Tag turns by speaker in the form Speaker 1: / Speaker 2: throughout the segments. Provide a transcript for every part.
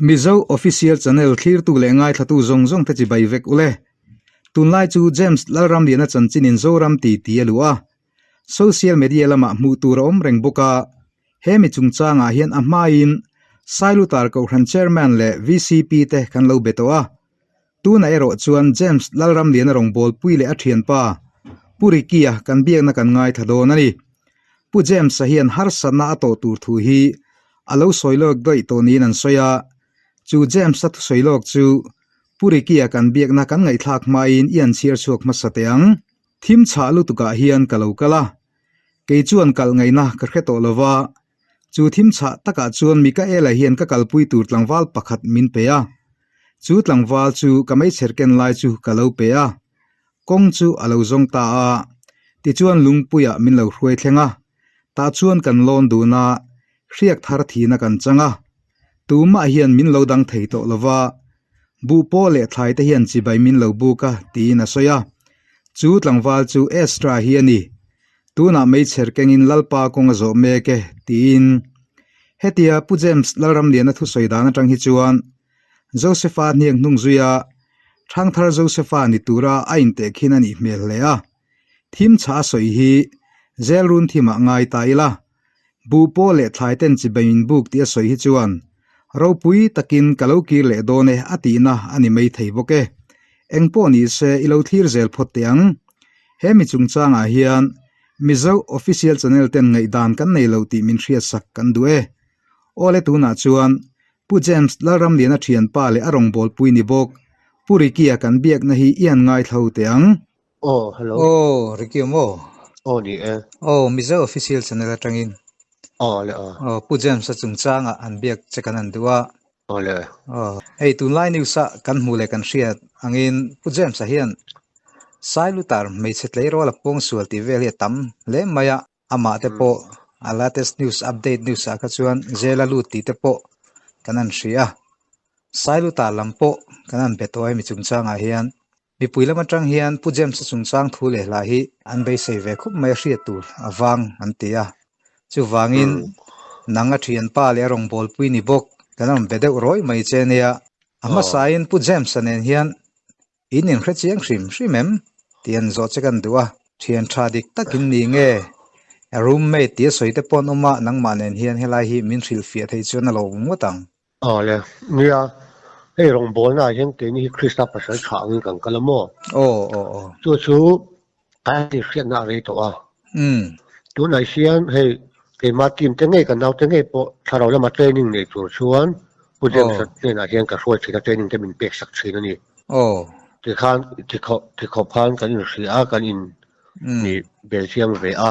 Speaker 1: Mizo official channel clear tu le ngai thatu zong zong te chi bai vek ule tunlai chu James lalram liana chanchin in zoram ti alua social media lama mu tur om reng boka hemi chungchanga hian a hmain sailutar ko ran chairman le VCP te kan lo betoa tu na ero chuan James lalram liana rong bol puile a thian pa puri kia kan biak na kan ngai thadon ani pu James a hian har sana to tur thu hi alo soilok doi to ni nan soya chu James at soilok chu puri kia kan biak na kan ngai thak ma in ian chiar chuak ma sateang thim cha lu tuka hian kalokala ke chuan kal ngai na ka kheto lova chu thim cha taka chuan mika ela hian ka kalpui tur tlangwal pakhat min peya chu tlangwal chu kamai cherken lai chu kalo peya kong chu alo zong ta a ti chuan lungpuya min lo hruai thlenga ta chuan kan lon du na hriak thar thina kan changa tuma hian min lo dang thei to lova bu po le thlai te hian chi bai min lo bu ka ti na soya chu tlangwal chu extra hiani tuna mei cherkeng in lalpa kong zo me ke tin hetia pu James lalram lian thu soidana tang hi chuan Josepha niang nung zuya thang thar Josepha ni tura ain te khinani mel le a thim cha soi hi zelrun thima ngai taila bu po le thlai ten chi bai min buk ti soi hi chuan ropui takin kalokir le done atina ani mei thei boke engpo ni se ilo thir zel photiang hemi chungchanga hian Mizo official channel ten ngai dan kan nei lo ti min thria sak kan due ole tuna chuan pu James laram liana thian pa le arong bol pui ni bok puri kia kan biak na hi ian ngai thau teang
Speaker 2: Hello.
Speaker 1: Ricky mo
Speaker 2: Ni
Speaker 1: Mizo official channel atangin
Speaker 2: le
Speaker 1: pu James sa chungchanga an biak chekan an duwa
Speaker 2: le
Speaker 1: ei tunlai news sa kan hmu le kan hriat angin pu James a hian sailutar mei chetlei rola pong sual ti vel hi tam le maya ama te po latest news update news a ka chuan zela lu ti te po kanan hria sailutar lampo kanan betoi mi chungchanga hian mi puilama tang hian pu James sa chungchang thu le la hi an bei sei ve khup mai hriat tur awang an tia chu wangin nanga thian pa le rong bol pui ni bok kanam bedeu roi mai chenia ama sain pu James anen hian inin khre chiang hrimem tian zo chekan duwa thian thadik takin ni nge a roommate ti soite pon oma nangma nen hian helai hi min thil fia thei chuan alo mutang
Speaker 2: le nia ei rong bol na hian ke ni Krista pasal thang kan kalamo chu kai ti hriat na re to a tu nai sian hei ke ma tim te nge kan nau te nge po tharo la ma training nei tur chuan pu James ne na hian ka roi thina training te min pek sak thina ni ti khan ti khop khan kan in hria kan in ni Belgium ve a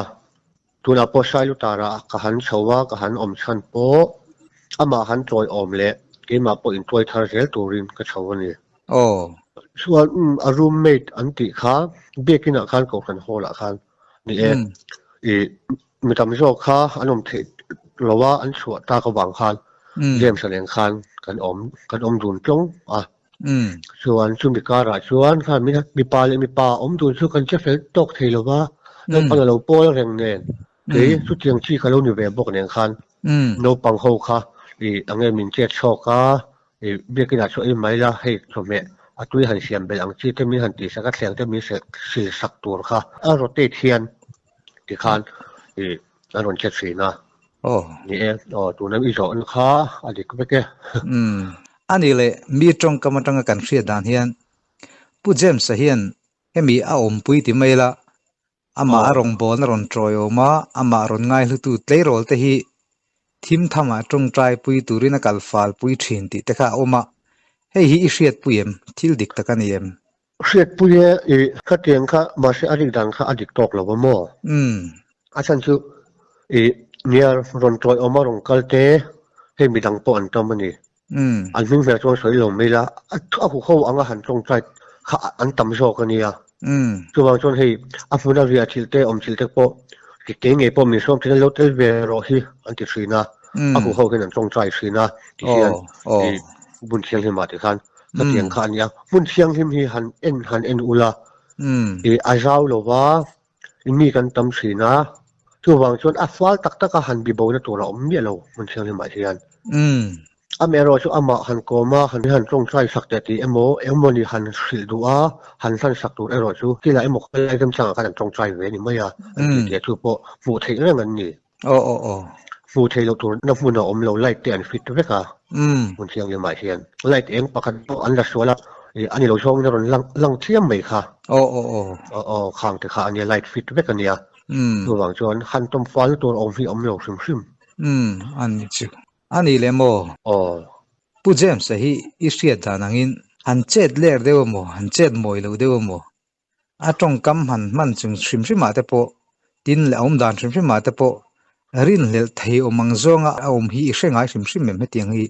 Speaker 2: tuna po sailu tara ka han chowa ka han om chan po ama han troi om le ke ma po in troi thar zel turin ka chowa ni chuan a roommate an ti kha bekina khan ko kan hola khan ni mi tam zo kha anom the lowa an chu ta ka wang khan James alen khan kan om dun tong chuan chu mi kara chuan khan mi pa om dun chu kan che fel tok thei lowa nan pang lo pol reng nen ke chu tiang chi ka lo ni ve bok nen khan no pang ho kha ange min che choka bekina chu ei mai la hei thome atui han siam bel ang chi te mi han ti saka thleng te mi se sil sak tur kha a rotate hian ti khan aron che thina ni tu na mi zo an kha adik beke
Speaker 1: ani le mi tong kamatanga kan hria dan hian pu James a hian hemi a om pui ti maila ama arong bol na ron troyoma ama ron ngai hlutu tleirol te hi thim thama tong trai pui turina kalfal pui thin ti te kha oma hei hi i hriat puiem thil dik takaniem
Speaker 2: hriat puye kha tiang kha ma se adik dan kha adik tok lo mo asan chu niar ron troi oma rong kalte hei midang po an tomani an hing ve chong soi lo mela a khu kho anga han tong trai kha an tam zo ka nia chuwang chon hei a funa ria thilte om thilte po ki ke nge po mi som thina lo tel ve ro hi an ti thrina a khu kho ken an tong trai thrina ti hian bun thiang hi ma ti khan ka tiang khan ya bun thiang him hi han en ula a zau lo wa mi kan tam thrina chuwang chon a fal tak tak a han bi bo na tura om mi lo bun thiang hi ma hian อเมริกาชูอามาหันโกมาหันตรงใจสักแต่ที่เอโมนี่หันสิลดูหันสันสักดูเอโรชูที่ละเอโมเคยเริ่มสั่งกันตรงใจเวนี่ไม่อะอันที่เดียชูโปฟูเทเรื่องอันนี้
Speaker 1: โอ้
Speaker 2: ฟูเทเราตัวนับมุนอมเราไล่เตียนฟิตด้วยค่ะมุนเชียงยังไม่เชียนไล่เตียงประกันอันละส่วนละอันนี้เราชงนี่เราลังเทียมไหมค่ะ
Speaker 1: โอ้
Speaker 2: ข้างแต่ค่ะอันนี้ไล่ฟิตด้วยกันเนี่ยตัวหวังชวนหันต้มฟ้าตัวอมที่อมเราซึม
Speaker 1: อันนี้จูอันนี้เลยโมผู้เจมส์ที่อิสเรียดานังอินหันเจ็ดเล่เดียวโมหันเจ็ดมวยเราเดียวโมตรงกำหันมันจึงชิมมาแต่พอดินแล้วด่านชิมมาแต่พอรินเลไทยมังซงฮีเสียงไอ้ชิมไม่เตียงฮี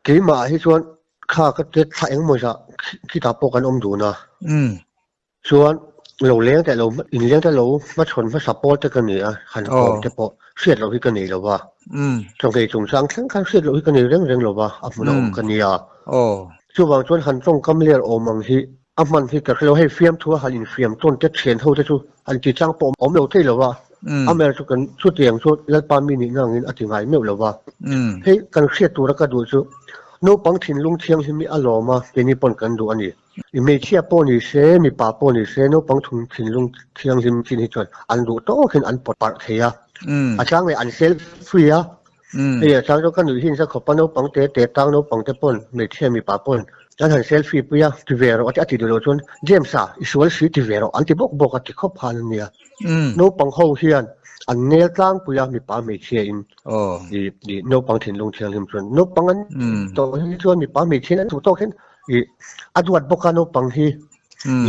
Speaker 2: กี่มาให้ชวนข้าก็จะถ่ายมวยจะที่ตาปกันดูนะชวนเราเลี้ยงแต่เราอินเลี้ยงแต่เรามาชนมาสับปอจะกันเนี่ยหันคอแต่พอเสียดเราที่กันเนี่ยหรอวะจงใจจงสร้างทั้งการเสียดเราที่กันเนี่ยเรื่องหรอวะอับมันกันเนี่ยช่วงชวนหันตรงกำเลียอมังฮีอับมันที่กับเราให้เฟียมทัวหันเฟียมต้นจะเฉียนเท่าจะชูหันจีจ้างปอมเราที่หรอวะอเมริกากันชุดเตียงชุดแล้วปามินินั่งอินอธิบายไม่หรอวะให้กันเสียตัวแล้วก็ดูชูโน้ปังถิ่นลุงเชียงที่มีอารมณ์มาเป็นนิพนธ์กันดูอันนี้ไม่เชี่ยปนิเสมีป่าปนิเสโน้ปังถิ่นลุงเชียงที่มีที่จวนอันดูโตขึ้นอันปดปาร์เทียอาจารย์ไม่อันเซลฟี่อะอาจารย์ก็กันดูหินสักขบโน้ปังเตะตั้งโน้ปังเตะปนไม่เชี่ยมีป่าปนอาจารย์เซลฟี่ปุยะที่เวรอันที่ดูโลจวนเจมส์อิสวลสีที่เวรอันที่บอกอันที่ขบพันเนี่ยโน้ปังเขาเฮียนอันเนื้อกลางปุยมีป่าไม่เชี่ยอินดีโน้ปังถิ่นลุงเชียงที่จวนโน้ปังอันตัวที่จวนมีป่าไม่เชี่ยนั้นถูกต้องขึ้นอันดูบอกกันโน้ปังที่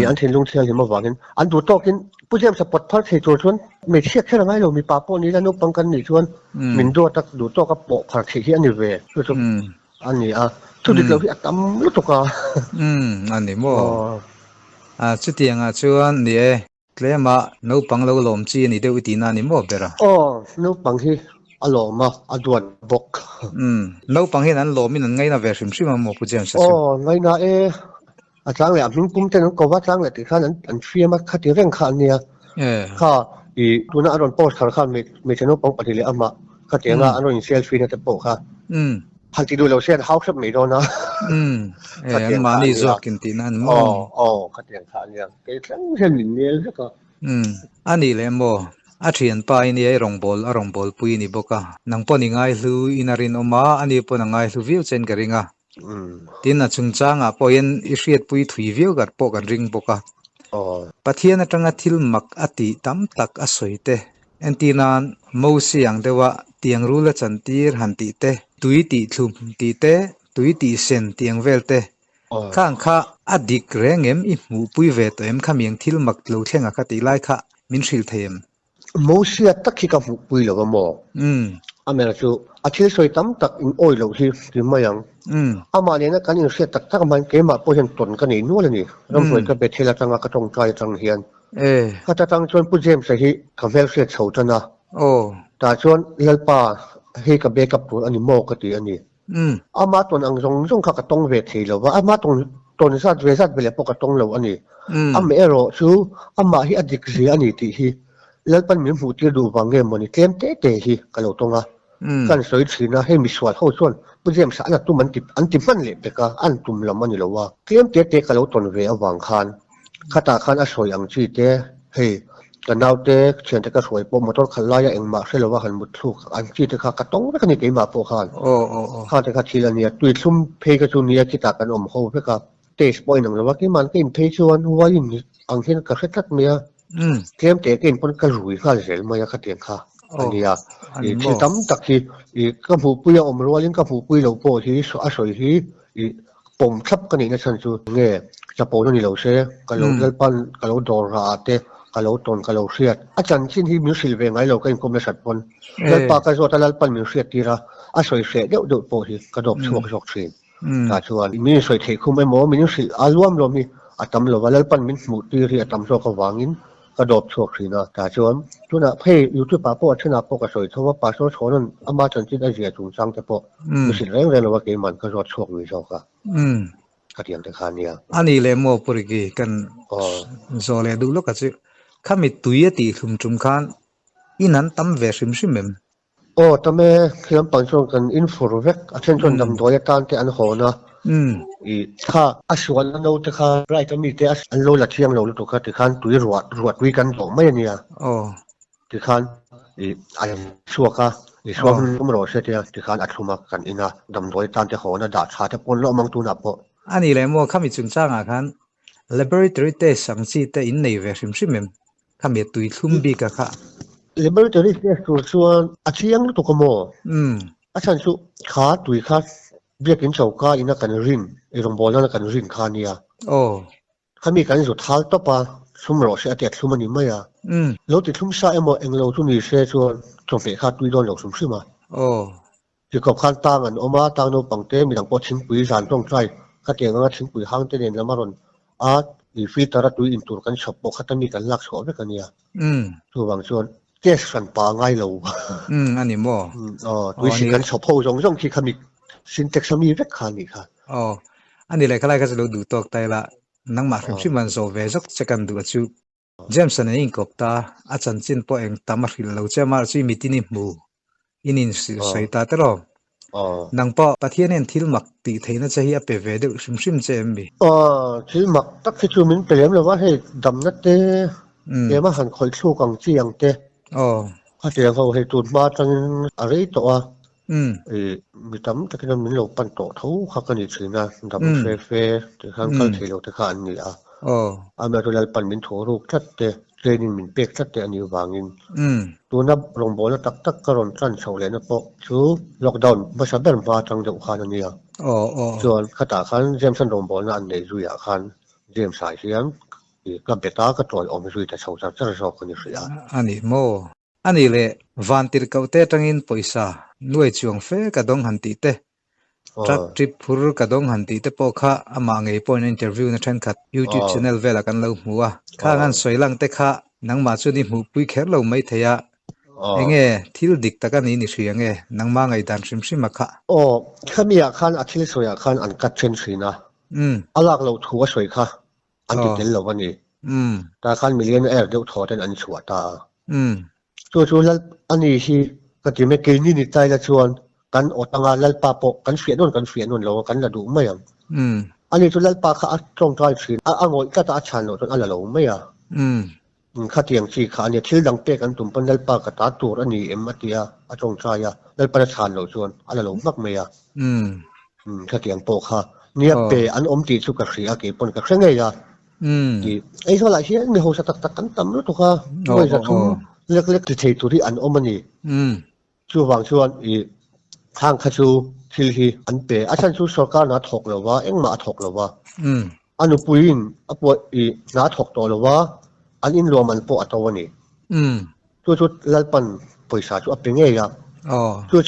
Speaker 2: อันถิ่นลุงเชียงที่มาว่ากันอันดูโตขึ้นผู้เชี่ยวชาญปดพัดเหตุชวนไม่เชี่ยแค่ไหนเรามีป่าปนนี้แล้วโน้ปังกันนี่ชวนมินดูตักดูโตกับปกผัดเหตุอันนี้เวคืออันนี้ทุกทีเราที่ตั้มรู้ตัวกัน
Speaker 1: อันนี้โมชุดเตียงชวนเนี่ยเลี้ยมาโน้ปังเราลมจีนี่เดี๋ยวตีนั่นนี่โมเปล่า
Speaker 2: โน้ปังที่อารมณ์มาอันดูบอก
Speaker 1: โน้ปังที่นั้นลมนี่นั่นไงนะเวรชิมมาโมผู้เชี่ยวชาญ
Speaker 2: ไงนะอาจารย์เลยมิ้งปุ่มเต้นก็ว่าอาจารย์เลยที่ข้านั้นอันเฟียมาขัดเรื่องข้าเนี่ยข้าดูน่าอารมณ์โพสข้าไม่ใช่โน้ปังปฏิเลยมาขัดเรื่องอารมณ์เซลฟี่เนี่ยแต่โปค่ะหันที่ดูเราเสียเฮาส์ไม่โดนนะ
Speaker 1: มานี่จอกินตีนั่นโม
Speaker 2: ขัดเรื่องข้าเนี่ยเกี่ยงเห็นเนี่ยสัก
Speaker 1: อันนี้เลยโมอาเทียนไปนี่รองบอลปุยนี่บอกว่านังปนิง่ายลูอินารินอมาอันนี้ปนง่ายลูวิวเซนกริงตินจุงจางพอยันอิเชียดปุยถุยวิวกัดปกันริงบอกว่าปัทยานจังทิลมักอติตั้มตักอสวยเตเอ็นตีนันมูเสียงเดว่าเตียงรูละจันตีร์หันตีเตตุยตีทุมตีเตตุยตีเซนเตียงเวลเตข้างข้าอดีกเรงอิมูปุยเวตเอ็มขมียงทิลมักลูเทงอคติไลค่ะมินชิลเทม
Speaker 2: มูเสียตักขี้กับปุยหรอโมอเมริกาอาทิตย์สวยตั้มตักอินโอยเราที่ไม่ยังมาเนี่ยนะกันอินเสียตักมันเกมาพอเห็นตนกันนี่นู่นเลยนี่เราสวยก็เบ็ดเทละจังกระตงใจจังเฮียนก็จะตั้งชวนผู้เจมส์สิคำเวลเสียเฉาจันนะแต่ชวนเลี้ยป่าให้กับเบกับตัวอันนี้โมกติอันนี้มาตนอังทรงข้ากระตงเวทีแล้วว่ามาตนสัตว์เวสัตว์ไปเลยปกระตงเราอันนี้ไม่เอโรชูมาให้อดีตเสียอันนี้ที่แล้วปันมีหูที่ดูฟังเงี้ยมันนี่เต็มเตะฮีกันเราตรงกันสวยสีนะให้มีสวัสดิ์เข้าส่วนผู้เชี่ยวชาญตัวมันติดอันติมันเล็บก็อันตุ่มละมันอยู่แล้วว่าเตรียมเตะกันเราตนเวอวังคันข้าตาคันอสวยอย่างจีเตะเฮ้กันเอาเตะเชียนเตะก็สวยปมมอเตอร์ขันลายเองมาใช่หรือว่าขันมุดทุกอันจีเตะข้ากระต้องไม่กันนี่เกมาโปคันข้าเตะข้าทีละเนี่ยตุยซุ่มเพย์กระชุนเนี่ยกีตากันอมเขาเพื่อกับเตะสปอยหนึ่งหรือว่ากี่มันกินเพย์ชวนว่ายิ่งอังเห็นกระเซ็ตัดเมียเตรียมเตะกินปนกระรุยข้าเสร็จมาอยากขัดเตียงข้าอันนี้ที่ตั้มตักที่ก็ผู้ปุยอมรัวลิงก็ผู้ปุยเราโปที่สวยที่ผมทับกันนี่นะฉันจูเงี้ยจะโปนี่เราเสียก็เราเล่นปั้นก็เราโดนราเตะก็เราตนก็เราเสียอาจารย์ชิ้นที่มิวสิลเวงไงเราก็ยังคงไม่สัตว์ปนเล่นปากก็จะเล่นปั้นมิวสิลที่ระสวยเสียเดี๋ยวโดดโปที่กระดบช่วงชกเสียแต่ชวนมีสวยเทคุ้มไม่หมอมิวสิลอารวมเรามีอาตมเราว่าเล่นปั้นมิวสิลที่เรียอาตมโซก็วางินกระดบโชคสีนะแต่ชวนทุนเพ่อยู่ที่ป่าปอชนะปกสวยเพราะว่าป่าโซชนั้นอามาจนจิตได้เสียจุงจังแต่ปอมิวสิลเร่งเราว่าเกมันก็รอดโชควิโชกะก็เทียมแต่ขาเนี่ย
Speaker 1: อันนี้เลยโมปุริกีกันโซเลดูลูกก็จะข้ามีตุยตีคุมจุมขันอินันตั้มเวชิมชิมเอ็ม
Speaker 2: โอ้แต่แม่คือปังชนกันอินฟูเวกอาเช่นชนดำตัวตานที่อันโหนะอีถ้าอาชวนนั้นเราจะข้าไรจะมีแต่อันโลละเที่ยงเราตัวข้าที่ขันตุยรวดวิกันหลงไม่เนี่ยที่ขันอีไอ้ชัวข้าอีชัวมันก็มารอเสียที่ขันอัดชุมากันอินะดำตัวตานที่โหนะด่าชาที่ปนเรามังตุนับบ่
Speaker 1: อันนี้เลยมั่วข้ามีจุนจ้างอ่ะคัน laboratory test สังสีแต่อินในเวอร์ชิมมข้ามีตุยทุ่มบีกะค่ะ
Speaker 2: laboratory test ตัวส่วนอาเที่ยงตัวก็โมอาจารย์สุขาตุยข้าเรียกกินเช้าก้าอินะกันรินไอโรงบอลนั่นกันรินข้านี่ข้ามีการสุดท้ายต่อปะสุ่มรอเสียเด็ดสุ่มนี่ไม่เราติดสุ่มซ่าเอ็มเอ็งเราทุนนี้เสียชวนจงเปข้าตุยโดนหลอกสุ่มซิมาที่กับขั้นต่างกันออกมาต่างโนปังเต้มีหลังปอชิงปุ๋ยสารต้องใจข้าเตียงงั้นชิงปุ๋ยห้างเต้นแล้วมารอนอีฟีตาระตุยอินตัวกันฉับปกข้าต้องมีการลักชอบด้วยกันเนี่ยตัวบางส่วนเจสกันปาง่ายเรา
Speaker 1: อันนี้มั่ว
Speaker 2: ตุยสิกันฉับพูจงที่ข้ามีสินเท็กซ์มีเรื่องขานี่ค่ะ
Speaker 1: อันนี้เลยข้าเลยก็จะเราดูตัวใจละนังมาฟิมมันโซเวสักจะกันดูชูเจมสันนี่กบตาอาจารย์จินพอเองตามาฟิลเราจะมาซื้อมิตินิมูอินินสวยตาตลอดนังพอปะเทียนทิลมักตีเทน่าจะเฮียเปเวเดชิมเจมบี
Speaker 2: ทิลมักตักที่ชูมินเปลี่ยนเลยว่าให้ดำนัดเต้เดี๋ยวมาหันคอยสู้กังเจียงเต้ข้าเตียงเขาให้ตูดมาจังอะไรตัวมีตั้มตะกี้นั้นมีเราปั่นโตเท่าข้ากันอีกทีนะดำเฟ่แต่ข้างเขาเที่ยวแต่ข้าอันนี้เมื่อตัวเราปั่นมินโถรูกชัดเตะเทรนนิ่งมินเป็กชัดเตะอันนี้วางินตัวนับลงบอลตักกระรอนสั้นเฉาเลยนะพอชูล็อกดาวน์ภาษาเบร์มาจังเดียวกันอันนี้ส่วนข้าตาขันเจมสันลงบอลนั่นในจุยขันเจมสายเสียงกับเบต้าก็ตัวออกมาจุยแต่เฉาจังจะชอบคนนี้เสีย
Speaker 1: อันนี้โมอันนี้เลยวันที่เขาเตะตั้งอินปอยซาหน่วยจวงเฟกระดงหันตีเตะจัดทริปพูดกระดงหันตีเตะพอข้าอามาไงพอในอินเทอร์วิวในช่องขัด YouTube channel เวลากันเราหัวข้างันสวยลังเตะข้านังมาช่วยนี่หูปุยแค่เราไม่เทียเองที่ดิกตะกันนี่เสียงนังมาไงดันชิมมาข้า
Speaker 2: ข้ามีอาคารอาทิตย์สวยอาคารอันกัดเชนสีนะอัลลักเราถัวสวยค่ะอันติดเด่นเราวันนี้แต่อาคารมิลเลนเดียวถอดเป็นอันชัวตาชวนแล้วอันนี้ที่ก็ที่ไม่เกินนี่ใจละชวนกันอดตั้งงานแล้วปาปกกันเสียนนกันเสียนนเรากันละดูไม่ยังอันนี้ชวนแล้วปาข้าตรงใจสีงอยก็ตาชันเราจนอันละเราไม่อ่ะข้าเตียงสีขาเนี่ยที่ดังเป๊กกันตุ่มเป็นแล้วปากระตาตัวอันนี้มาเตียตรงใจอ่ะแล้วประชันเราชวนอันละเรามักไม่อ่ะข้าเตียงโปกค่ะเนี่ยเปอันตีสุกเสียกี่ปนกับเสียงไงอ่ะไอ้ส่วนหลายที่มีหัวสตักกันตั้มรู้ตัวค่ะไม่จะทุ่มเล็กๆที่เทตัวที่อันมันนี่ช่วงช่วงทางข้าชูที่อันเปอาจารย์ชูสกัดนัดถกหรือว่าเอ็งมาถกหรือว่าอันนู้ปุยนปวดนัดถกตัวหรือว่าอันอินรวมมันปวดตัวนี่ช่วงแล้วปันปอยสาช่วงเป็นไงครับช่วง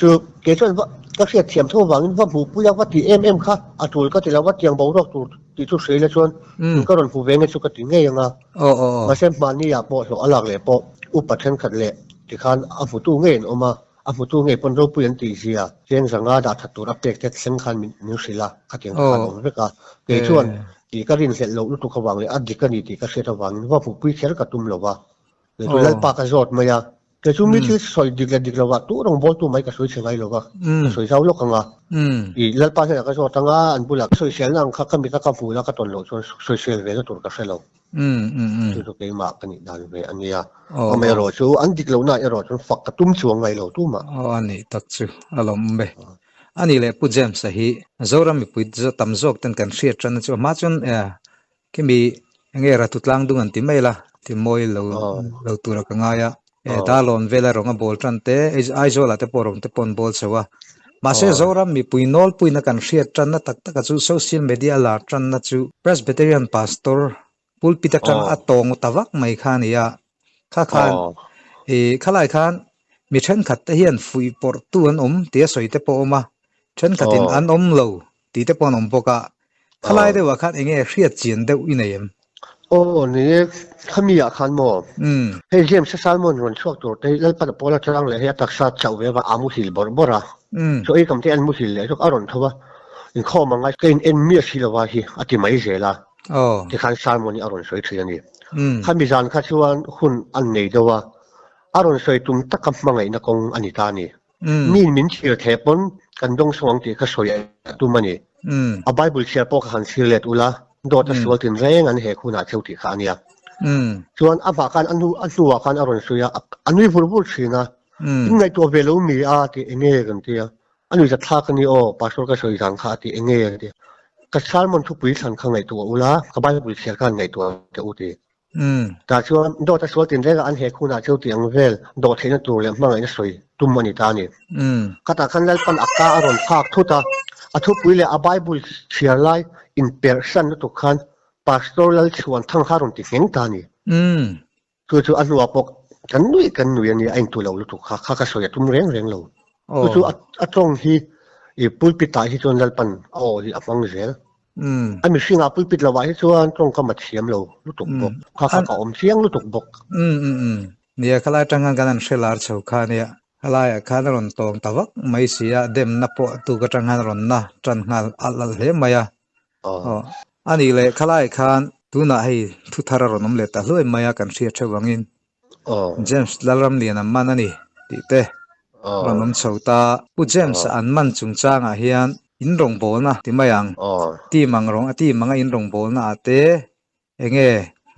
Speaker 2: เกี่ยวกับว่าก็เสียเทียมทั่ววังว่าผู้ผู้ยังว่าที่ค่ะอัตุลก็ที่เราว่าเตียงเบาดอกตัวที่ทุกเสียแล้วชวนก็โดนผู้เวงให้สุกติไงยังอ่ะมาเช่นมานี่อยากบอกอะไรเลยปออุปถัมภ์ขัดเละที่ขันอาฟุตูเงินออกมาอาฟุตูเงินปนรูปเปลี่ยนตีเสียเชียงสังอาดาถัดตัวรับเด็กเด็กเส้นขันนิ้วศิลาขัดเตียงขันของเรื่องเกี่ยวชวนที่ก็รินเสร็จแล้วลูกขวังเลยอัดดิกันนี่ที่ก็เสียวังว่าผู้ผู้เชื่อกับตุ้มหรอวะเลยตัวเล่นปากกระโดดมาอย่างเกี่ยวชูมิที่สอยดิกแล้วว่าตัวรองบอลตัวไม่ก็สวยเชียงไงหรอวะสวยเช้าลูกขังอ่ะเล่นปากเนี่ยก็ชอบตั้งอันบุหลักสวยเชียงนั่งข้ามีตะกับผู้แล้วก็ตนหลงสวยเชียงเลยแล้วตัวก็เสียแล้วตัวเก่งมากกันนี่ได้เลยอันนี้ไม่รอชูอันดิกเราหน้ารอจนฝักกระตุ้มช่วงไงเราตุ้มอ่ะ
Speaker 1: อันนี้ตัดชูอารมณ์เบอันนี้เลยพูดเจมส์สิจอรามีพูดจะทำจอกตั้งกันเสียจนจะมาจนที่มีเงี้ยระทุตลังดุงันที่ไม่ละที่มวยเราตัวเราก็ง่ายตาลอนเวลาเรางบอลจันเตไอโซลาเตปอร์งเตปอนบอลเสวะมาเสียจอรามีพูดนอลพูดนักการเสียจันนั้นตักจูโซเชียลมีเดียลาจันนั้นจูเพรสเบเตอริอันพาสตอร์พูดพิจารณาอัตตงตะวักไม่ขานี่ข้าขันข้าไล่ขันมีเช่นขัดเฮียนฟุยปอร์ตัวอันเตียสวยเตปอมาเช่นขัดอันเราตีเตปอนปกะข้าไล่เดี๋ยวขัดเองเสียจีนเดี๋ยวอินเอง
Speaker 2: โอ้นี่ข้ามีอาคารหมอเฮ้ยเยี่ยมสักๆมันวันช่วงตัวแต่แล้วปัจจุบันเราจะตั้งเลยให้ตักษาเจ้าเวว่าอามุสิลบอระช่วยคำที่อันมุสิลเลยทุกอารมณ์เท่าว่าอินข้อมังไงก็อินเมียสิลว่าฮีอธิไม่เจล่ะที่ขันสารมันอารมณ์สวยทีนี้ข้ามีจานข้าชวนคุณอันนี้เดียวว่าอารมณ์สวยตุ้มตะกับมังไงนักองอันนี้ตานี่ มีมินเชียร์เทปนกันดงสว่างที่เขาสวยตัวมันนี่ไบเบิลเชียร์พวกหันสิเลตุละโดดสวดถึงแรงอันเหคุณาเจ้าที่ขานี่ส่วนอาบากันอันนู้ว่ากันอรุณสุยาอันนี้พูดสินะในตัวเวลูมีอาที่เงี้ยกันที่อันนี้จะทักกันนี่โอ้ปัสสาวะก็สวยทางขาที่เงี้ยกันที่กษัตริย์มันทุกปีสันข้างในตัวอุลาก็ไบเบิลเชียร์กันในตัวเจ้าที่แต่ส่วนโดดสวดถึงแรงอันเหคุณาเจ้าที่อังเวลโดดเห็นตัวเลยมั่งไอ้สวยตุ่มมันนี่ตานี่ก็แต่ขันแล้วปันอักตาอรุณภาคทุตาทุกปีเลยอาไบเบิลเชียร์ไลอินเพอร์ซันทุกขันปัสสาวะชวนทั้งหารุนที่เห็นตานี่คืออันว่าพวกกันนุ้ยนี่ไอ้ตัวเราลูกข้าก็สวยตุ้มเร่งเราคือตรงที่ปุยปิดตาที่ชวนเราปันที่อับฟังเสียอันมีสิ่งปุยปิดเราไว้ที่ชวนตรงก็มาเทียมเราลูกตุกบกข้าก็อมเสียงลูกตุกบก
Speaker 1: เนี่ยขลายจังกันเชลาร์เช้าข้าเนี่ยขลายข้ารอนตองตะวักไม่เสียเดมนับปะตุกจังรอนนะจันงาอัลเลมายาอันนี้เลยขลายข้าตุน่าให้ทุทารอนน้ำเล็ดแต่ลุยมายากันเสียเช้าวังอินเจมส์ลารัมเลียนมันอันนี้ติเต้รอนน้ำเช้าตาผู้เจมส์อันมันจุงจางอาเฮียนอินรงโบนะที่มายังตีมังรงตีมังอินรงโบนะอาเต้เงี้ย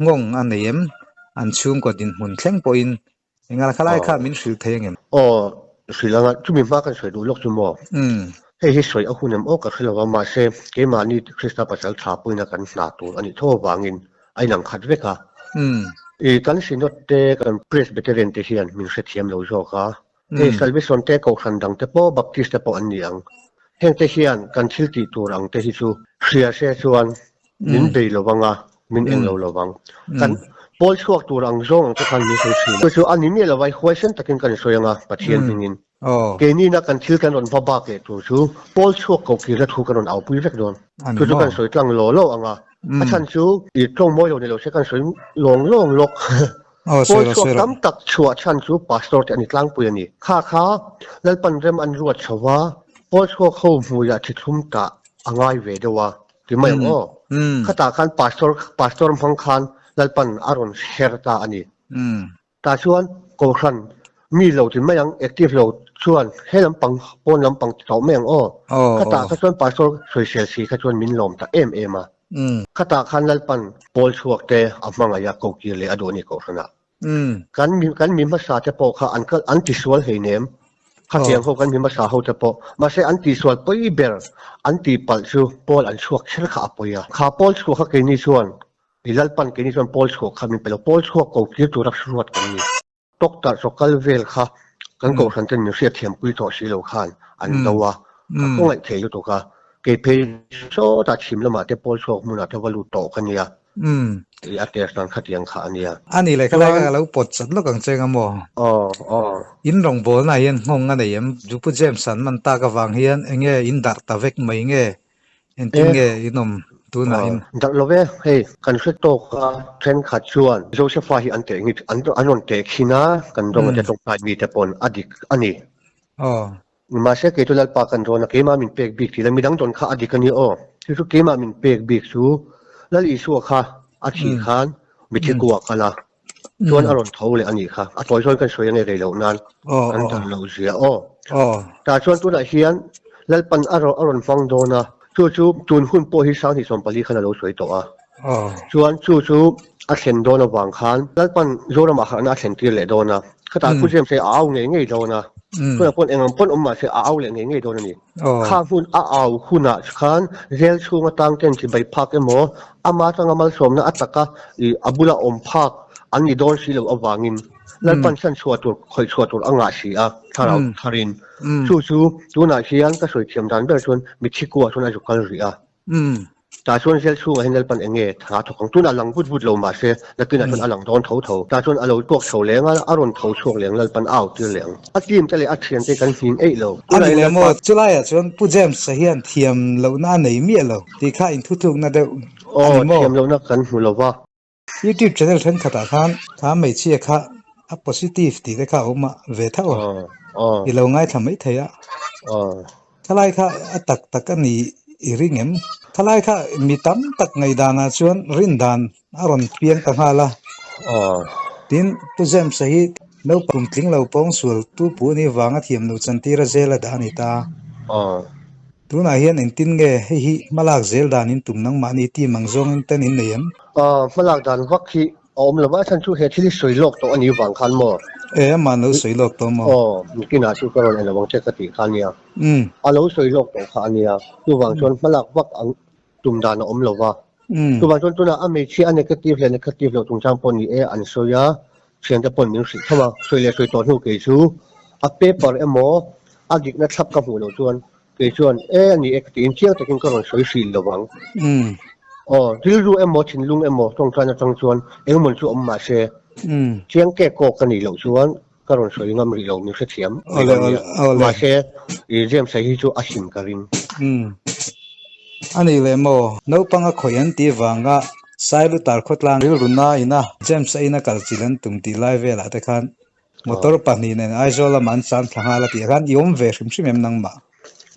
Speaker 1: งงอันเดียมอันชุ่มกว่าดินหุ่นแข็งปอยน์ยังไงล่ะข้าไล่ข้ามินสุดเทียงเงิน
Speaker 2: สุดแล้วจุ่มมากกันสวยดูโลกจุ่มเฮ้ยสวยเอาคุณเนี่ยก็คือว่ามาเซเกมานี่คริสต์ปัสสาวะชาปุยนักกันหนาตัวอันนี้โทษวางินไอ้หนังขัดเวกะกันสินดเตกันเพรสเบเตเรนเทียนมินเสถียมเราโจค่ะเฮ้ยสัลวิสอนเตกขันดังเตปอบัพติสเตปออันนี้อังเฮงเทียนกันชิลติตัวอังเตฮิซูเสียเสียชวนมินเบลวังอ่ะมินเองเราระวังกันพอลช่วงตัวรังจงจะคันมีสิ่งสิ่งก็คืออันนี้มีอะไรไว้คุยเส้นตะกินกันสวยงามปัจเจียนพิงินเกนี่นักกันทิลกันรอนบ้าเกตัวชูพอลช่วงเขาคิดจะถูกกันรอนเอาปุยเล็กโดนคือทุกกันสวยตั้งโลโลอ่ะอาจารย์ชูอีตรงมวยเราเนี่ยเราใช้กันสวยลงลกพอลช่วงตั้มตักชัวชันชูปัสตอร์อันนี้ตั้งปุยนี่ข้าแล้วปันเริ่มอันรวดชัวพอลช่วงเขาหูอยากทิทุ่มตาอ่างไอเวดว่าที่ไม่ข้าตาคันปัสตอร์พังคันแล้วปันอารมณ์เฮร์ตาอันนี้แต่ชวนกูขันมีเราที่ไม่ยังแอคทีฟเราชวนให้ลำปังปนลำปังต่อไม่ยังข้าตาข้าชวนปัสสาวะสวยเสียสีข้าชวนมินลมแต่มาข้าตาขันแล้วปันโพลช่วงเตะอับมังอยากกูกิเลอโดนี่กูขนาดกันมีภาษาจะพอข้าอันที่สวยให้เนมข้าเทียงเขากันมีภาษาเขาจะพอมาใช้อันที่สวยไปเบอร์อันที่ปัลชูโพลอันช่วงเชื่อข้าปอยข้าโพลช่วงข้าเกนี่ชวนที่ลัลปันกินส่วนโพลชัวขามินเป็นโพลชัวกูคิดตัวรับสวดกันนี่ตกตาสกัลเวลค่ะกันกูสันติมีเสียเทียมกุยต่อสีเหลวขันอันตัวก็คงไอ้เทียอยู่ตัวค่ะเก็บเพย์โซ่ตัดชิมแล้วมาเตะโพลชัวมุนาเทวลูโตกันเนี่ยที่อัตเตอร์สันขัดยังขาเนี่ย
Speaker 1: อันนี้เลยก็เลยก็เราปวดสันลูกกังเจงมั้งอินรงโบนายงงอันนี้ยังจูปุเจมสันมันตากระวังเฮียนเงี้ยอินดักตาเวกไม่เงี้ยเอ็นติงเงี้ยอินนมตัวไหน
Speaker 2: ดักโลเวเฮ้กันสุดโตก็เทรนขัดชวนโจเซฟาฮีอันเตงิอันนั้นเตกินะกันตรงจะตรงไปมีแต่ปนอดีตอันนี้มาเสกตัวเล่าปากันโดนเกมามินเปกบิกที่แล้วมีดังตนข้าอดีตกันนี่ที่สุดเกมามินเปกบิกสูแล้วอีสัวข้าอาชีขานมิถิกัวกันละชวนอารมณ์เท่าเลยอันนี้ค่ะตัวชวนกันสวยยังไงเลยเหล่านั้นอันนั้นเราเสียแต่ชวนตัวไหนเฮียนแล้วปันอารมณ์ฟังโดนะจู่จูนหุ่นโปฮิสานที่สมปลีขนาดเราสวยตัวชวนจู่อาเซนโดนวางคันแล้วปันโจรมาขันอาเซนตีเลยโดนะขณะผู้เชี่ยวชาญเอาเงี้ยโดนะเพื่อคนเองคนออกมาเสียเอาเลยเงี้ยโดนนี่ข้าหุ่นเอาหุ่นอ่ะขันเรียลชูมาตั้งเต็นที่ใบพักเอโมอามาตั้งอามาสมนะอัตตะกะอับุละอมพักอันนี้โดนสิเราเอาวางินแล้วปันฉันชัวตัวคอยชัวตัวอ่างอาชีอะถ้าเราทารินจู่ตัวไหนเชียนก็สวยเทียมดันเบอร์ชวนมิชิกัวชวนอาจุกันรีอะแต่ชวนเซลชูเห็นแล้วปันเองหาถูกของตัวนั้นหลังพูดลงมาเสียแล้วตัวนั้นชวนหลังโดนเท่าแต่ชวนเราพวกเฉาเลี้ยงอารมณ์เท่าช่วงเลี้ยงแล้วปันเอาตัวเลี้ยงทีมจะเลยเทียนใจกันหินเรา
Speaker 1: อันนี้เลยมั้งจุฬาชวนผู้เจมส์เฮียนเทียมเราหน้าไหนเมียเราที่ข้าอินทุกๆนั่นเดียว
Speaker 2: เทียมเรานักกันหัวเราว่า
Speaker 1: YouTube channel ทั้งขตาขันข้าไม่เชื่อข้าpositive ที่ได้ข้าออกมาเวทเอาอีเราง่ายทำไม่เทียถ้าไล่ข้าตักกันนี่ริงเอ็มถ้าไล่ข้ามีตั้มตักไงดานาชวนรินดานอารมณ์เพียงต่างหากละดินผู้เจมส์ no pum tling lo pong sul tu pu ni wanga thiam lo chan tira zela da ni ta tuna hian in tin nge hi malak zel dan in tum nang ma ni ti mangjong in tan in nei
Speaker 2: malak dan vak hi om lo ba chan chu he thili soilok to ani wang khan mo
Speaker 1: e ma no soilok to mo
Speaker 2: kina chu karon ela wang che ka ti khan ya alo soilok to khan ya tu wang chon malak vak ang tum dan om lo wa tu wang chon tuna ame chi an negative lo tung chang pon ni e an soya chen te pon min si thama soile soi to nu ke chu a paper emo agik na thap ka mu lo chuan ke chuan ani ek tin chiang takin karon soi sil lo wang dil ru emo chin lung emo tong chana chang chuan engmon chu om ma se chiang ke ko ka ni lo chuan karon soi ngam ri lo mi se thiam ma se i jem sai hi chu a him karin
Speaker 1: ani le mo no panga khoyan ti wanga sailu tar khotlang ril runa ina james aina kalchilan tumti lai vela te khan motor pani ne aizola man chan thanga la ti khan yom ve hrim hrim em nang ma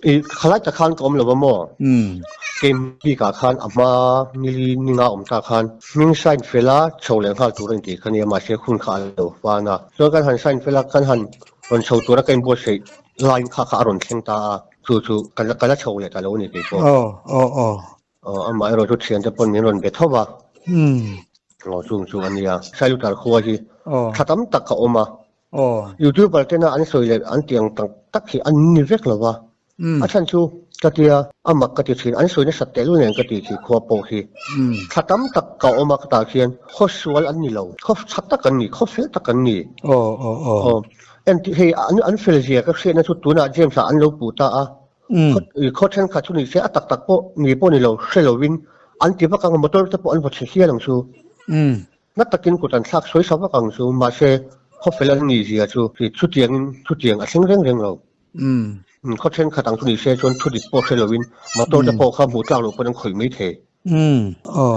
Speaker 2: i khalai ta khan kom lo ba mo kem bi ka khan ama nili ninga om ta khan ming sign fela cholen hal turin ti khania ma se khun kha lo wa na so kan han sign fela kan han ron chho tura kan bo sei line kha kha ron theng ta chu kan la chho le ta lo ni ke ko ama ro chu thian te pon min ron be thowa chung ania sai lu tar khuwa hi khatam tak ka oma youtuber tena an soile an tiang tak hi an ni vek lawa achan chu katia amak kati thin an soine satel nen kati thi kho po hi khatam tak ka oma ta khian khoswal an ni lo khof chatta kan ni khofel ta kan ni en ti he an fel zia ka se na chu tuna james an lo pu ta a kho then kha chu ni se atak tak po ni po ni lo shelowin an ti ba ka motor te po an bo thia lang chu na takin ku tan thak soi sawa kang chu ma se khofel an ni zia chu tiang a sing reng loเขาเช่นขัดตังทุนเสียจนทุดิโปเชลวินมาโตจะโปข้ามหูเจ้าหลวงเป็นข่อยไม่เท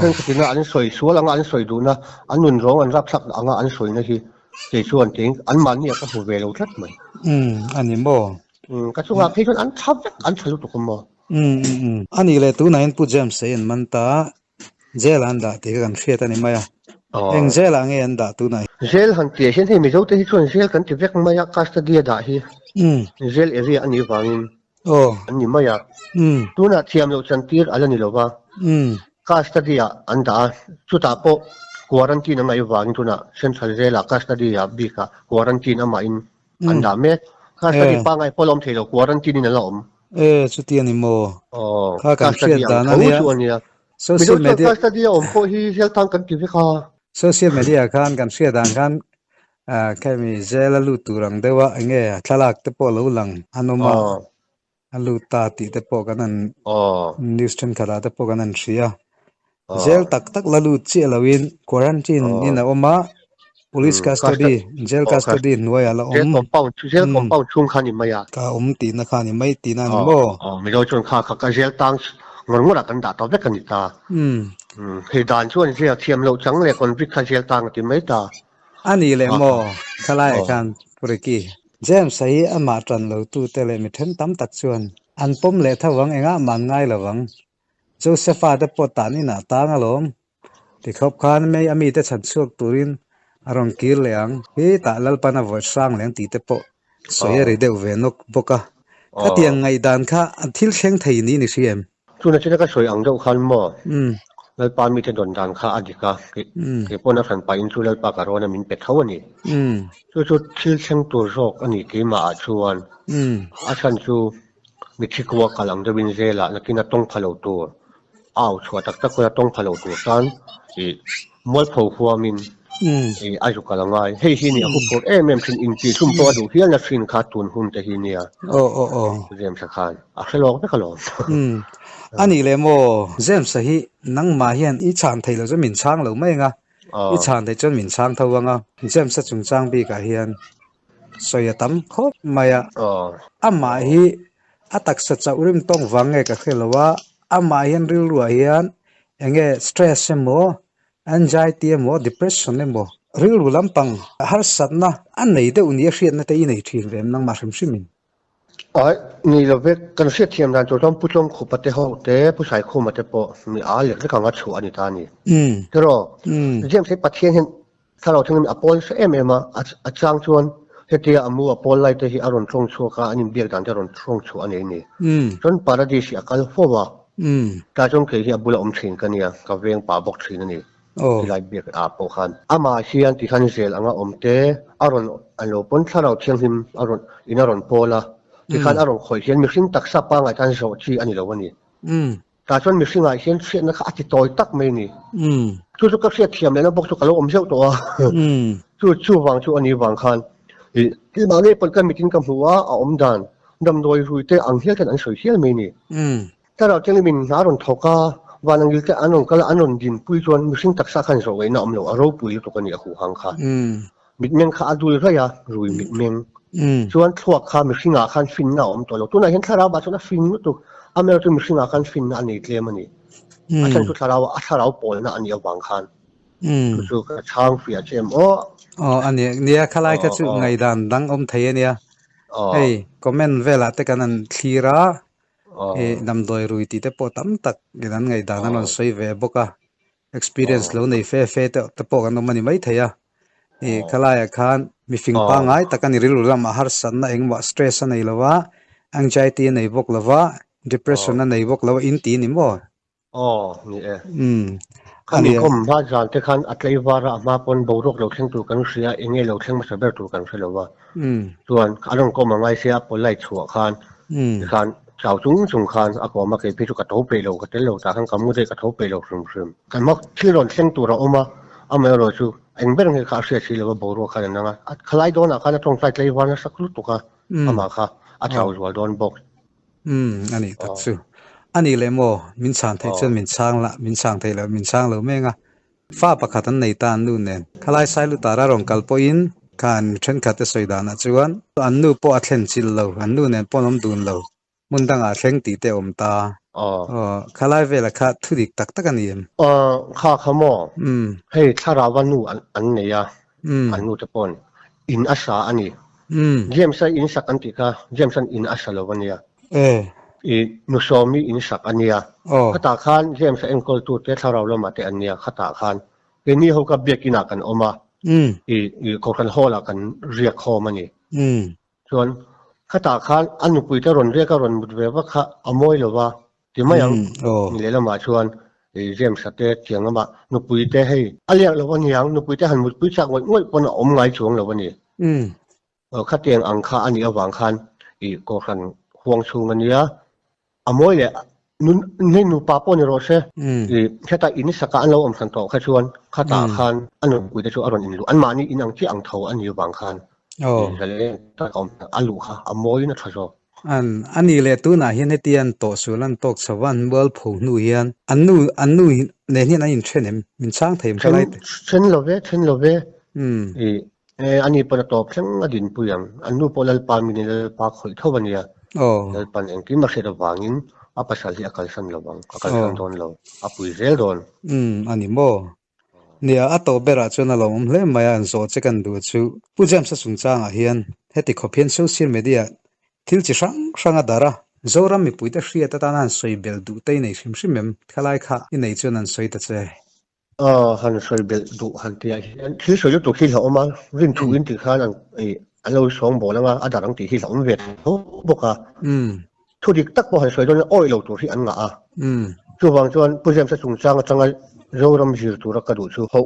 Speaker 2: เรื่องที่นั่นอันสวยชัวร์แล้วอันสวยดูนะอันนุ่นร้องอันรับสักอันสวยนะที่เจชวนจริงอันมันเนี่ยก็หูเวลชัดไหม
Speaker 1: อันนี้บ่
Speaker 2: ก็ช่วงที่คนอันทับอันทะลุตุกม
Speaker 1: อันนี้เลยตัวนั้นผู้เจมส์เซนมันตาเจลันดาที่กันเสียตันนี่ไหมเองเจลังเองดาตัวไหน
Speaker 2: เจลหันเตียเช่นที่มีเจ้าที่ชวนเจลกันที่เวกมายาคาสตเดียดาฮีเจลเอเรียอันนี้วางินอันนี้ไม่ยากตัวน่ะเทียมเราจันทีร์อะไรนี่หรอวะคาสตเดียอันดาชุดตาโปควอรันตีนมาอยู่วางินตัวน่ะเช่นทะเลละคาสตเดียบีกะควอรันตีนมาอินอันดาเมคาสตเดียปังไงพอลมเทโลควอรันตีนนี่ละอม
Speaker 1: ชุดที่อันนี้โมข้ากันเชียดดานะเนี่ยโซเชียลมีเดีย
Speaker 2: คาสตเดียอมพอฮีเซลตังกันกี่วิคา
Speaker 1: โซเชียลมีเดียกันเชียดดากันแค่มีเจลลูตุรังเดว่าเงี้ยทลากเตปอลูลังอันนู้มาอันลูตาติเตปอกันนั่นนิวส์เทนคาราเตปอกันนั่นเชียเจลตักลลูเจลวินควอรันตินนี่นะอมา police custody jail custody หน่วยอะไร
Speaker 2: เจลคอมเป้าช่วงขันนี่ไม่ยาก
Speaker 1: ก็ตีนะขันนี่ไม่ตีนั่นบ่
Speaker 2: ไม่รู้จนข้าก็เจลตั้งงงรักกันด่าต่อเด็กกันนี่ตาเหตุการณ์ช่วงที่เทียมเราจังเลยคนพิการเจลตั้งที่ไม่ตา
Speaker 1: อันนี้เลยโมขลายกันปุริกีเจมส์ใส่อามาจันเราตู้เตเลมิเทนตั้มตักชวนอันปมเละทวังเองอ่ะมันง่ายละวังโจเซฟาเดปอตานี่น่ะตางอารมณ์ที่ขบคานไม่มีแต่ฉันช่วงตุรินอารมณ์กีเลียงพี่ตาลัลปนาวัดสร้างเลี้ยงตีเตปอสวยรีเดวเวนกบกะก็เตียงไงดานค่ะอันที่เชียงไทยนี่นี่เสียม
Speaker 2: ช่วงนั้นก็สวยอังเจ้าขันหม้อแล้วปานมีเทนดานข้าอดีกาเก็บพวกนักสันไปอินชูแล้วปากการันมินเป็ดเขาอันนี้ชุดที่เชียงตัวโรคอันนี้กี่มาชวนอาชันชูมีที่กลัวกำลังจะวินเซล่ะนักกินต้องพะโล้ตัวอ้าวชัวตักคนต้องพะโล้ตัวซันมวยผูหัวมินไอ้จุกำลังไงเฮ้ยที่นี่akuพูดแม่เป็นอินจีชุ่มตัวดูเฮียนักฟินขาดทุนหุ่นแต่ที่นี่เรียมสักขันอาลองไม่ขลอง
Speaker 1: อันนี้เลยโมเจมส์ฮีนังมาเฮียนอีชานไทยเราจะมินช่างเราไม่ไงอีชานไทยจนมินช่างเท่าวังเจมส์จุงจ้างบีกับเฮียนสวยตั้มครบมาอ่ะมาฮีอัตักสัจจะอุริมต้องวังไงกับเขลว่าอ่ะมาเฮียนริลรัวเฮียนยังไงสตรสเมอ anxiety เมอ depression เมอริลรัวลำปังฮาร์สัตนะอันไหนเดี๋ยวนี้เสียนแต่อีไหนทีเรียมนังมาชิมมิน
Speaker 2: นี่เราเวกกันเสียเทียมนั้นจะต้องผู้ชมขู่ปฏิห้องแต่ผู้ชายขู่มาแต่ปอมีอาเล็กที่กังวัดชัวอันนี้ตานี่ก็รอเยี่ยมใช้ปฏิเห็น ถ้าเราทั้งนี้อปอลเอ็มมาอาจารย์ชวนเฮียอามัวอปอลไล่ที่อารมณ์ตรงชัวค่ะอันนี้เบียดกันที่อารมณ์ตรงชัวอันนี้นี่จนปาราดิสิอาการฟัวแต่จงเคยที่บุลอมชินกันเนี่ยกับเวียงป่าบกชินนี่ที่ไล่เบียดอาปอคันอามาเชียนที่ขันเซลอ่างอมเตอารมณ์อันโลปนถ้าเราเชียงหิมอารมณ์อินอารมณ์โพล่ะที่ขันอารมณ์คอยเชียนมีสิ่งตักสับปังไอ้ท่านโซชีอันนี้เราวันนี้แต่จนมีสิ่งไอ้เชียนเชียนนะคะอาจจะต่อยตักไม่นี่ทุกๆก็เสียเทียมเลยนะบอกทุกคนเราอมเชี่ยวตัวชูวางชูอันนี้วางคันที่บางทีเปิดกันมีกินกับหัวอมดันดำโดยรุยเตอังเฮียกันอันสวยเฮียไม่นี่ถ้าเราจะมีน้ารอนทอกาวันนั้นยิ่งอันนั้นก็อันนั้นดินปุยจวนมีสิ่งตักสักขันสวยนะอมเราอารมณ์ปุยตัวกันเนี่ยหูหังคันมิดเมียงข้าดูเลยอะรุยมิดเมียงชวนทั่วข้ามีสิ่งอาคันฟินนะอมตัวเราตัวไหนเห็นถ้าเราบ้านชวนฟินตัวอเมริกามีสิ่งอาคันฟินอันนี้เคลียร์มันนี่อาจารย์ชุดถ้าเราปอยนะอันนี้วางคันชูกระช่างเฟียเจม
Speaker 3: อันนี้เนี่ยข้าไล่ก็ชื่อไงดังเทียเนี่ยคอมเมนต์เวลาแต่กันนั้นทีระนำโดยรุยตีแต่พอตั้มตักกันไงนั้นสวยเวบกะ experience แล้วในเฟ่แต่พอกันมันไม่เทียข้าไล่คันมีฟิงปังไงแต่กันนี่รู้ละมาหาสันนะเองว่า stress ในละว่า anxiety ในบกละว่า depression ในบกละว่าอินตีนี่มั้ง
Speaker 2: นี่ขันคมบ้านจานที่ขันอัตเลวาระมาปนบุรุษเราเช่นตัวกันเสียเองเราเช่นมาเสด็จตัวกันเสียแล้วว่าส่วนอารมณ์ก็มาไงเสียปนไล่ชั่วขันชาวจุงขันอากามาเกิดพิจุกระทบไปเราก็เตลเราจากขันกำมือได้กระทบไปเราซึมกันมักที่เราเช่นตัวเราออกมาเราชูเองเป็นเรื่องข้าเสียชีแล้วว่าบุรุษขันนั่งขลายโดนขันตรงไฟเลวาระสักลุตุกะอามาค่ะอาชาวจวลโดนบอก
Speaker 3: อันนี้ตัดสู้อันนี้เลยโมมินช่างไทยจนมินช่างละมินช่างไทยแล้วมินช่างแล้วไม่งะฟ้าประคัตันในตานู่นเนี่ยขลายสายลุตาระรองกัลปอินการเช่นขัดสวยดานะจวนอันนู้นพออัดเล่นชิลแล้วอันนู้นเนี่ยพอน้ำดูนแล้วมุนดังอาเช่งตีเตอมตาขลายเวลาขัดทุดิกตักกันนี่
Speaker 2: ข้าขโมให้ถ้าเราวันนู้อันเนี่ยอันนู้จะปนอินอาสาอันนี้เยี่ยมใส่อินสักอันติกาเยี่ยมใส่อินอาสาแล้ววันนี้นุสอมีอินสักอันเนี้ยขตาขานเยี่ยมใส่เอ็งกอลตัวเตะถ้าเราละมาเตอันเนี้ยขตาขานเป็นนี่เขาก็เบียกินากันออกมาเขากันห่อละกันเรียกคอมันนี่ส่วนขตาขานอันนุปุยจะรอนเรียกก็รอนบุตรเวว่าข้าอโมยหรือว่าที่ไม่ยังมีเลยละมาชวนเยี่ยมสเตะเถียงละมานุปุยเตะให้อะไรละวันยังนุปุยเตะหันมุดปุยจากวันง่วยปนอมไงช่วงละวันนี้ข้าเตียงอังคาอันนี้วางคันก็คันห่วงชูเงินเนี้ยอโมยเลยนุ่นนูปาปนโรเซ่แค่ตาอินสักอันเราสันโตแค่ชวนข้าตาคันอันนู้นกุยจะชวนอารมณ์อินลูอันมานี่อินอังที่อังเทาอันนี้บางคันแต่เลยตาอมอันลูค่ะอโมยนะทศ
Speaker 3: อันนี้เลยตัวน่ะเห็นให้เตียนโตสุลันโตสวรรค์เบิลผูนูเฮียนอันนู้เนี่ยนี่นั่นอินเทรนด์มินช่างเทมอะไร
Speaker 2: เช่นเราเวอันนี้ปนตอบเช่นอดินปุยังอันนู้นพอลปามินิลปาขอยเท่าวันนี้ลปานเองที่มาเสด็จวางินอาปัสสาวะอาการสันระวังอาการสันโดนเราอาปุยเซลโดน
Speaker 3: อันนี้โมเนี่ยอัตโตเบราชวนเราเล่มมาอันโซเจกันดูชูผู้จำสัสุนจางอาเฮียนเฮติขอเพียนโซเชียลมีเดียทิลจิช่างดาระโซรามีปุยตะเชียตตานันสวยเบลดูเตยในชิมชิมมขลายค่ะอินในจวนนั้นสวยตะเจ
Speaker 2: ฮันสวยเบลดูฮันที่ที่สวยตัวที่เรามารินทูอินติขานันอันเราสองบอกแล้วว่าอาจารย์ตีที่สองเวทเขาบอกว่าทุกทีตักบอกให้สวยจนอ้อยเราตัวที่อันงะช่วงจวนผู้เชี่ยวชาญส่งจ้างจังไงเรารำยืดตัวรักกระดูชูเขา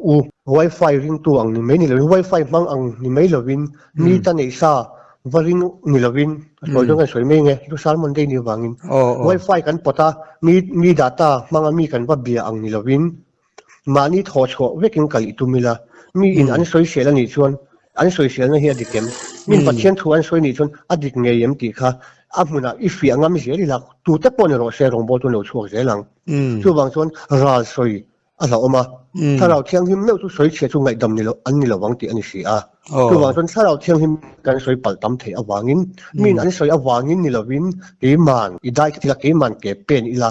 Speaker 2: Wi-Fi ริงตัวอังนี่ไม่นี่เลย Wi-Fi มังอังนี่ไม่ละวินนี่ตันเอซ่าวารินนี่ละวินสวยจนกันสวยไม่ไงดูสารมันได้นี่วางิน Wi-Fi กันปะตามี data มังมีกันว่าเบียอังนี่ละวินมานี่ทอชัวเวกินไก่ตุมิละมีอินอันสวยเสียแล้วนี่ชวนอันสวยเสียนั่นเฮียดิเกมมีปัจเจียนทัวอันสวยนี่ชวนอดีตเงียมตีค่ะอามุนาอีฟีอังมีเสียดีละตัวแต่ปนเราเสียรงบอลตัวเราชัวเสียหลังช่วงบางชวนราสวยเราออกมาถ้าเราเที่ยงที่ไม่ต้องสวยเสียช่วงไงดำนี่เราอันนี้เราวังตีอันนี้เสียช่วงบางชวนถ้าเราเที่ยงที่กันสวยปัลตั้มเทอวางินมีอันสวยอวางินนี่เราวินเกมันอีได้ที่ละเกมันเก็บเป็นอีละ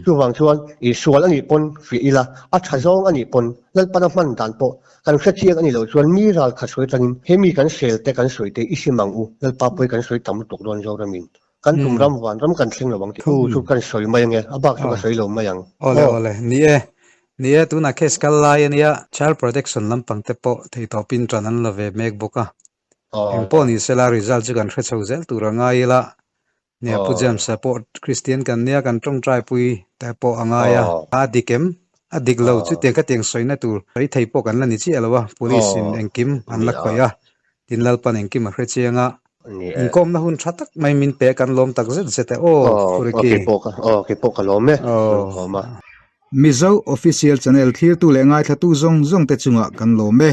Speaker 2: ช่วงบางชวนอีส่วนอันนี้ปนฟีอีละอัชซองอันนี้ปนแล้วปนมันดันโปกันเสียอันนี้เราชวนมีราขัดสวยจังเฮมีกันเซลแต่กันสวยแต่อิสิมังอูแล้วป้าป่วยกันสวยตั้มตกโดนเจ้าระมินกันตุ่มรำหวานรำกันเชิงระวังที่ชูกันสวยมายังไงอาบักชูกันสวยลงมายัง
Speaker 3: โอ้เลยนี่ nia tu na case kal lai ania child protection lampang te po thei to pin tran an la ve mek boka eng po ni sela result chu kan hre chho zel tur anga ila nia pu jam support Christian kan nia kan tong trai pui te po anga ya a dikem a diglo chu te ka teng soina tur rei thei po kan la ni chi alawa police in engkim an la khoya tin lal pan engkim a hre chianga inkom na hun thatak mai min pe kan lom tak zet zete puriki
Speaker 2: ke po ka lom me
Speaker 1: Mizo official channel thlir tu le ngai thatu zong zong te chunga kan lo me